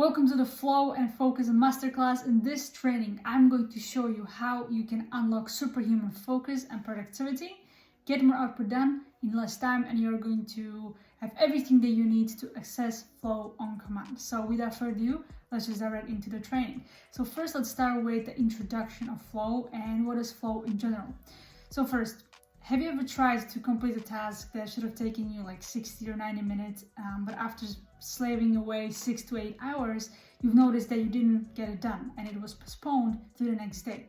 Welcome to the Flow and Focus Masterclass. In this training, I'm going to show you how you can unlock superhuman focus and productivity, get more output done in less time, and you're going to have everything that you need to access flow on command. So without further ado, let's just dive right into the training. So first, let's start with the introduction of flow and what is flow in general. So first, have you ever tried to complete a task that should have taken you like 60 or 90 minutes, but after slaving away 6 to 8 hours, you've noticed that you didn't get it done and it was postponed to the next day?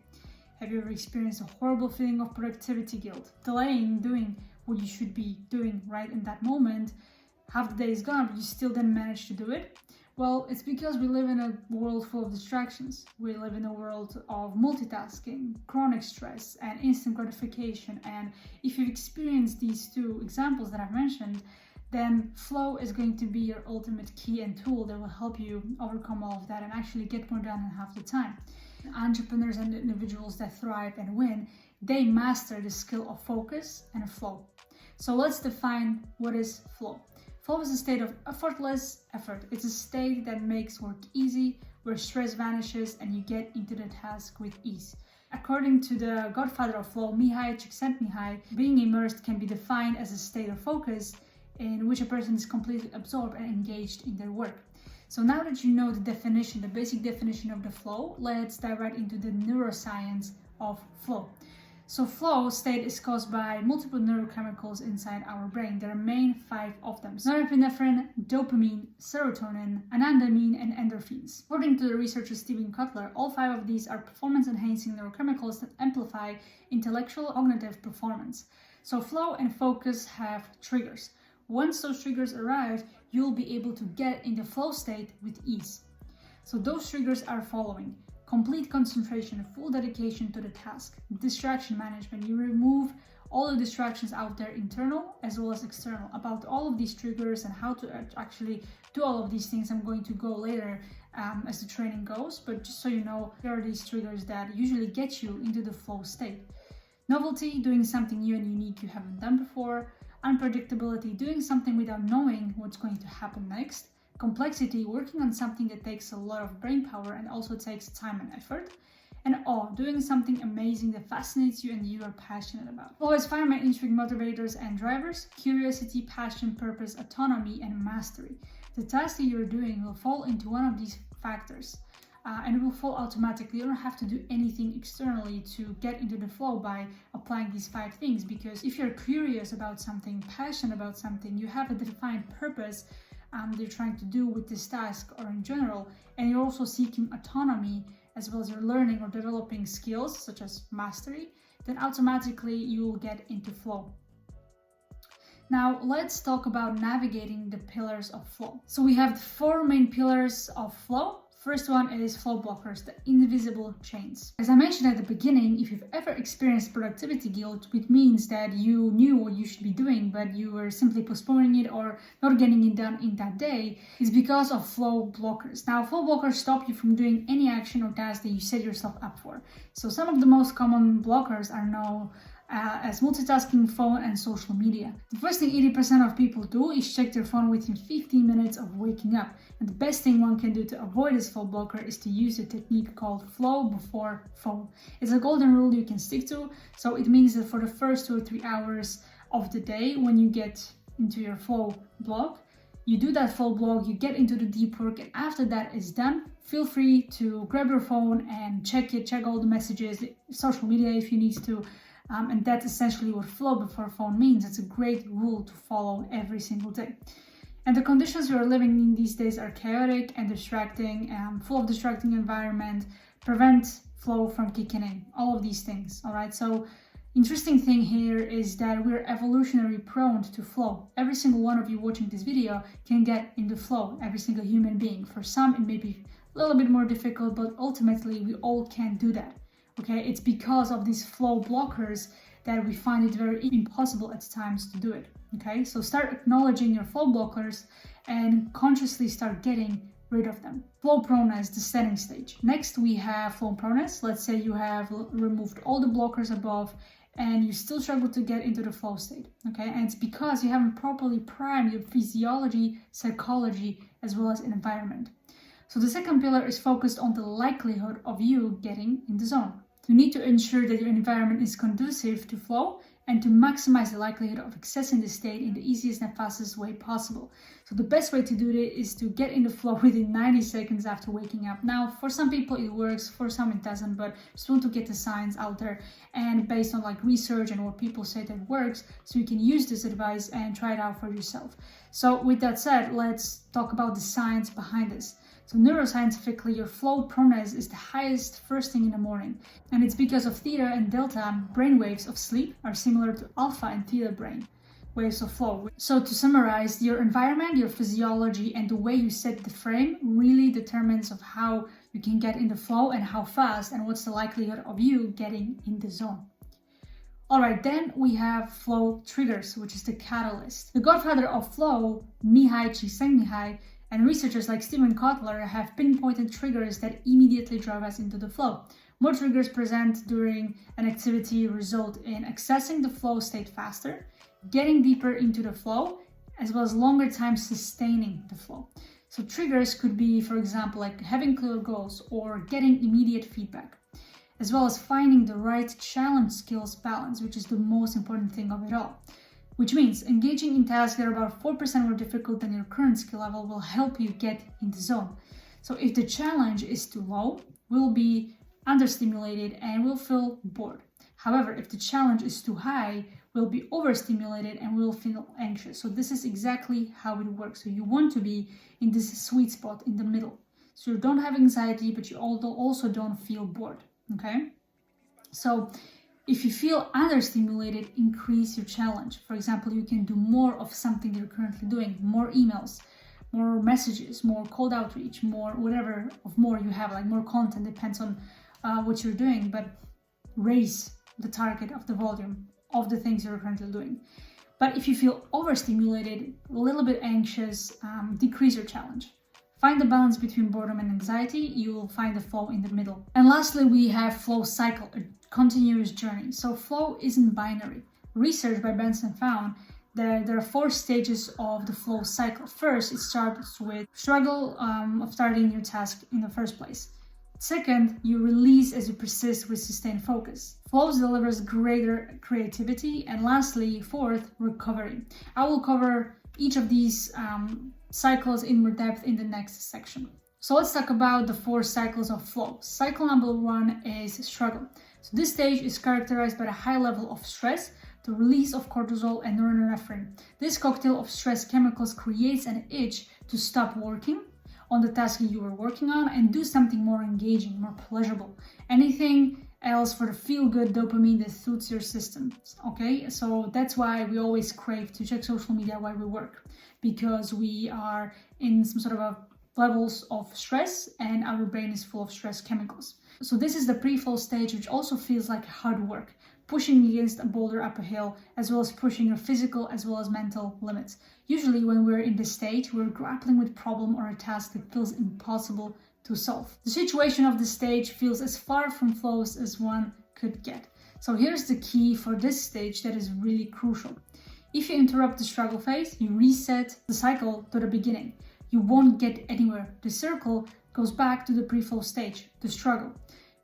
Have you ever experienced a horrible feeling of productivity guilt, delaying doing what you should be doing right in that moment? Half the day is gone, but you still didn't manage to do it? Well, it's because we live in a world full of distractions. We live in a world of multitasking, chronic stress, and instant gratification. And if you've experienced these two examples that I've mentioned, then flow is going to be your ultimate key and tool that will help you overcome all of that and actually get more done in half the time. Entrepreneurs and individuals that thrive and win, they master the skill of focus and flow. So let's define what is flow. Flow is a state of effortless effort. It's a state that makes work easy, where stress vanishes and you get into the task with ease. According to the godfather of flow, Mihai Csikszentmihalyi, being immersed can be defined as a state of focus in which a person is completely absorbed and engaged in their work. So now that you know the definition, the basic definition of the flow, let's dive right into the neuroscience of flow. So flow state is caused by multiple neurochemicals inside our brain. There are main 5 of them: norepinephrine, dopamine, serotonin, anandamine, and endorphins. According to the researcher Steven Kotler, all 5 of these are performance-enhancing neurochemicals that amplify intellectual cognitive performance. So flow and focus have triggers. Once those triggers arrive, you'll be able to get in the flow state with ease. So those triggers are following: complete concentration, full dedication to the task, distraction management. You remove all the distractions out there, internal as well as external. About all of these triggers and how to actually do all of these things, I'm going to go later as the training goes. But just so you know, there are these triggers that usually get you into the flow state. Novelty, doing something new and unique you haven't done before. Unpredictability, doing something without knowing what's going to happen next. Complexity, working on something that takes a lot of brain power and also takes time and effort. And awe, doing something amazing that fascinates you and you are passionate about. Flow has 5 main intrinsic motivators and drivers: curiosity, passion, purpose, autonomy, and mastery. The task that you're doing will fall into one of these factors. And it will fall automatically. You don't have to do anything externally to get into the flow by applying these 5 things, because if you're curious about something, passionate about something, you have a defined purpose that you're trying to do with this task or in general, and you're also seeking autonomy as well as you're learning or developing skills such as mastery, then automatically you will get into flow. Now let's talk about navigating the pillars of flow. So we have the 4 main pillars of flow. First one is flow blockers, the invisible chains. As I mentioned at the beginning, if you've ever experienced productivity guilt, which means that you knew what you should be doing, but you were simply postponing it or not getting it done in that day, is because of flow blockers. Now, flow blockers stop you from doing any action or task that you set yourself up for. So some of the most common blockers are known as multitasking, phone, and social media. The first thing 80% of people do is check their phone within 15 minutes of waking up. And the best thing one can do to avoid this flow blocker is to use a technique called flow before phone. It's a golden rule you can stick to. So it means that for the first 2 or 3 hours of the day, when you get into your flow block, you do that flow block, you get into the deep work, and after that is done, feel free to grab your phone and check it, check all the messages, social media if you need to. And that's essentially what flow before phone means. It's a great rule to follow every single day. And the conditions we are living in these days are chaotic and distracting, full of distracting environment, prevent flow from kicking in, all of these things, all right? So interesting thing here is that we're evolutionary prone to flow. Every single one of you watching this video can get into flow, every single human being. For some, it may be a little bit more difficult, but ultimately we all can do that. Okay, it's because of these flow blockers that we find it very impossible at times to do it. Okay, so start acknowledging your flow blockers and consciously start getting rid of them. Flow proneness, the setting stage. Next, we have flow proneness. Let's say you have removed all the blockers above and you still struggle to get into the flow state. Okay, and it's because you haven't properly primed your physiology, psychology, as well as environment. So the second pillar is focused on the likelihood of you getting in the zone. You need to ensure that your environment is conducive to flow and to maximize the likelihood of accessing the state in the easiest and fastest way possible. So the best way to do it is to get in the flow within 90 seconds after waking up. Now, for some people it works, for some it doesn't, but just want to get the science out there and based on like research and what people say that works, so you can use this advice and try it out for yourself. So with that said, let's talk about the science behind this. So neuroscientifically, your flow proneness is the highest first thing in the morning. And it's because of theta and delta brainwaves of sleep are similar to alpha and theta brain waves of flow. So to summarize, your environment, your physiology, and the way you set the frame really determines of how you can get in the flow and how fast and what's the likelihood of you getting in the zone. Alright, then we have flow triggers, which is the catalyst. The godfather of flow, Mihai Csikszentmihalyi, and researchers like Steven Kotler have pinpointed triggers that immediately drive us into the flow. More triggers present during an activity result in accessing the flow state faster, getting deeper into the flow, as well as longer time sustaining the flow. So triggers could be, for example, like having clear goals or getting immediate feedback, as well as finding the right challenge skills balance, which is the most important thing of it all. Which means engaging in tasks that are about 4% more difficult than your current skill level will help you get in the zone. So if the challenge is too low, we'll be understimulated and we'll feel bored. However, if the challenge is too high, we'll be overstimulated and we'll feel anxious. So this is exactly how it works. So you want to be in this sweet spot in the middle. So you don't have anxiety, but you also don't feel bored, okay? So if you feel understimulated, increase your challenge. For example, you can do more of something you're currently doing, more emails, more messages, more cold outreach, more whatever of more you have, like more content, depends on what you're doing, but raise the target of the volume of the things you're currently doing. But if you feel overstimulated, a little bit anxious, decrease your challenge. Find the balance between boredom and anxiety, you will find the flow in the middle. And lastly, we have flow cycle, a continuous journey. So flow isn't binary. Research by Benson found that there are 4 stages of the flow cycle. First, it starts with struggle of starting your task in the first place. Second, you release as you persist with sustained focus. Flow delivers greater creativity. And lastly, fourth, recovery. I will cover each of these cycles in more depth in the next section. So let's talk about the 4 cycles of flow. Cycle number 1 is struggle. So this stage is characterized by a high level of stress, the release of cortisol and norepinephrine. This cocktail of stress chemicals creates an itch to stop working on the task you were working on and do something more engaging, more pleasurable. Anything else for the feel-good dopamine that suits your system, okay? So that's why we always crave to check social media while we work, because we are in some sort of a levels of stress and our brain is full of stress chemicals. So this is the pre-flow stage, which also feels like hard work, pushing against a boulder up a hill, as well as pushing your physical as well as mental limits. Usually when we're in this stage, we're grappling with a problem or a task that feels impossible to solve. The situation of this stage feels as far from flows as one could get. So here's the key for this stage that is really crucial. If you interrupt the struggle phase, you reset the cycle to the beginning. You won't get anywhere. The circle goes back to the pre-flow stage, the struggle.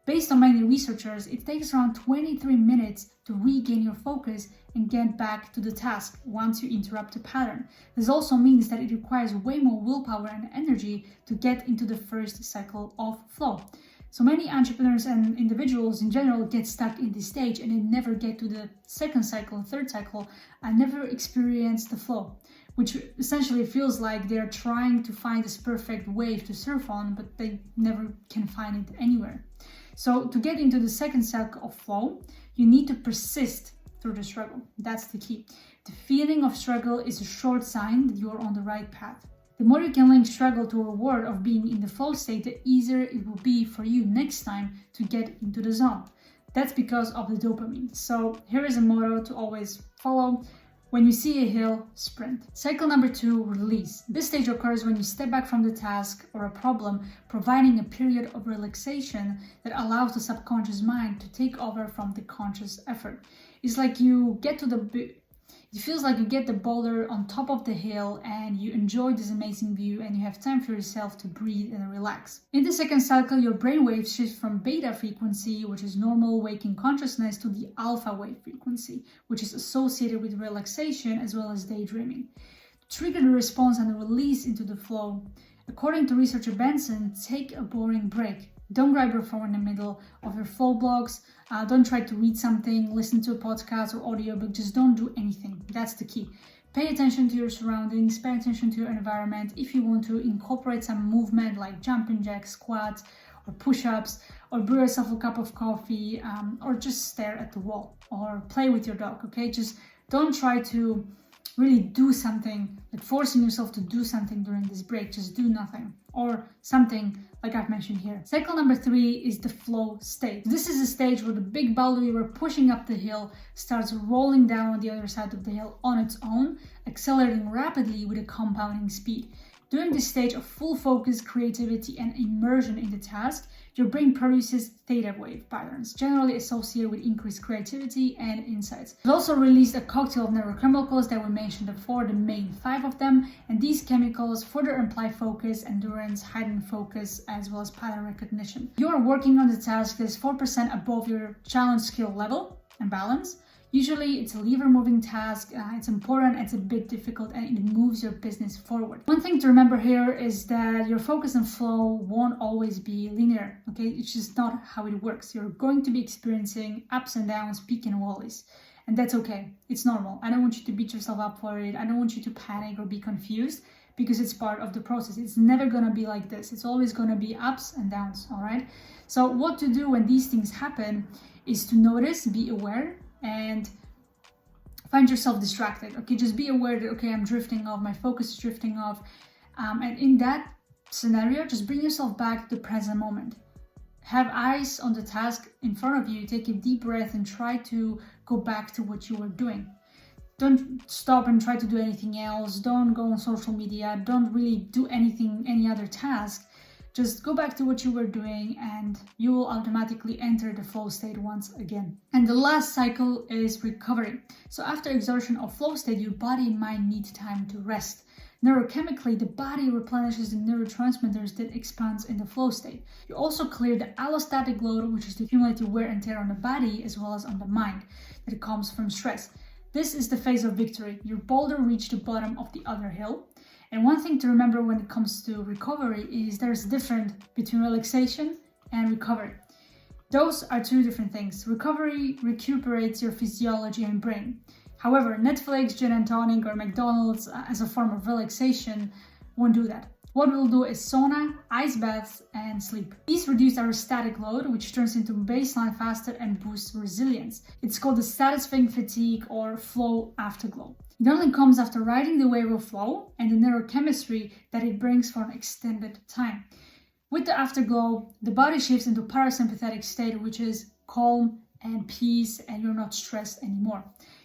Based on many researchers, it takes around 23 minutes to regain your focus and get back to the task once you interrupt the pattern. This also means that it requires way more willpower and energy to get into the first cycle of flow. So many entrepreneurs and individuals in general get stuck in this stage and they never get to the second cycle, third cycle, and never experience the flow, which essentially feels like they're trying to find this perfect wave to surf on, but they never can find it anywhere. So to get into the second cycle of flow, you need to persist through the struggle. That's the key. The feeling of struggle is a short sign that you're on the right path. The more you can link struggle to a reward of being in the flow state, the easier it will be for you next time to get into the zone. That's because of the dopamine. So here is a motto to always follow. When you see a hill, sprint. Cycle number 2, release. This stage occurs when you step back from the task or a problem, providing a period of relaxation that allows the subconscious mind to take over from the conscious effort. It's like you get to the It feels like you get the boulder on top of the hill and you enjoy this amazing view and you have time for yourself to breathe and relax. In the second cycle, your brainwaves shift from beta frequency, which is normal waking consciousness, to the alpha wave frequency, which is associated with relaxation as well as daydreaming. To trigger the response and the release into the flow, according to researcher Benson, take a boring break. Don't grab your phone in the middle of your flow blocks. Don't try to read something, listen to a podcast or audiobook. Just don't do anything. That's the key. Pay attention to your surroundings, pay attention to your environment. If you want to incorporate some movement like jumping jacks, squats, or push-ups, or brew yourself a cup of coffee, or just stare at the wall, or play with your dog, okay? Just don't try to really do something, like forcing yourself to do something during this break. Just do nothing, or something like I've mentioned here. Cycle number 3 is the flow state. This is a stage where the big boulder you were pushing up the hill starts rolling down on the other side of the hill on its own, accelerating rapidly with a compounding speed. During this stage of full focus, creativity, and immersion in the task, your brain produces theta wave patterns, generally associated with increased creativity and insights. It also released a cocktail of neurochemicals that we mentioned before, the main 5 of them, and these chemicals further imply focus, endurance, heightened focus, as well as pattern recognition. You are working on the task that is 4% above your challenge skill level and balance. Usually it's a lever moving task, it's important, it's a bit difficult, and it moves your business forward. One thing to remember here is that your focus and flow won't always be linear, okay? It's just not how it works. You're going to be experiencing ups and downs, peaks and valleys, and that's okay. It's normal. I don't want you to beat yourself up for it. I don't want you to panic or be confused, because it's part of the process. It's never gonna be like this. It's always gonna be ups and downs, all right? So what to do when these things happen is to notice, be aware, and find yourself distracted. Okay, just be aware that, okay, I'm drifting off, my focus is drifting off. And in that scenario, just bring yourself back to the present moment. Have eyes on the task in front of you, take a deep breath and try to go back to what you were doing. Don't stop and try to do anything else. Don't go on social media. Don't really do anything, any other task. Just go back to what you were doing and you will automatically enter the flow state once again. And the last cycle is recovery. So after exertion or flow state, your body and mind need time to rest. Neurochemically, the body replenishes the neurotransmitters that expands in the flow state. You also clear the allostatic load, which is the cumulative wear and tear on the body as well as on the mind that comes from stress. This is the phase of victory. Your boulder reached the bottom of the other hill. And one thing to remember when it comes to recovery is there's a difference between relaxation and recovery. Those are 2 different things. Recovery recuperates your physiology and brain. However, Netflix, gin and tonic, or McDonald's as a form of relaxation won't do that. What we'll do is sauna, ice baths, and sleep. These reduce our static load, which turns into baseline faster and boosts resilience. It's called the satisfying fatigue or flow afterglow. It only comes after riding the wave of flow and the neurochemistry that it brings for an extended time. With the afterglow, the body shifts into parasympathetic state, which is calm and peace, and you're not stressed anymore.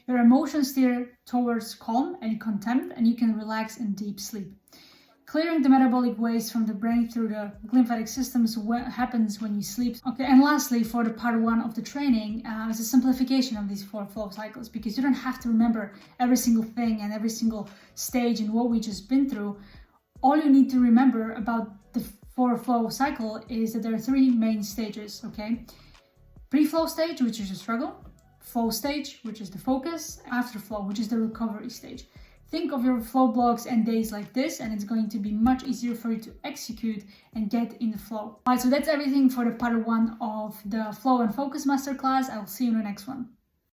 Your emotions steer towards calm and contempt, and you can relax in deep sleep. Clearing the metabolic waste from the brain through the lymphatic systems happens when you sleep. Okay, and lastly, for the part 1 of the training, is a simplification of these 4 flow cycles, because you don't have to remember every single thing and every single stage and what we just been through. All you need to remember about the 4 flow cycle is that there are 3 main stages, okay? Pre-flow stage, which is the struggle. Flow stage, which is the focus. Afterflow, which is the recovery stage. Think of your flow blocks and days like this, and it's going to be much easier for you to execute and get in the flow. Alright, so that's everything for the part 1 of the Flow and Focus Masterclass. I will see you in the next one.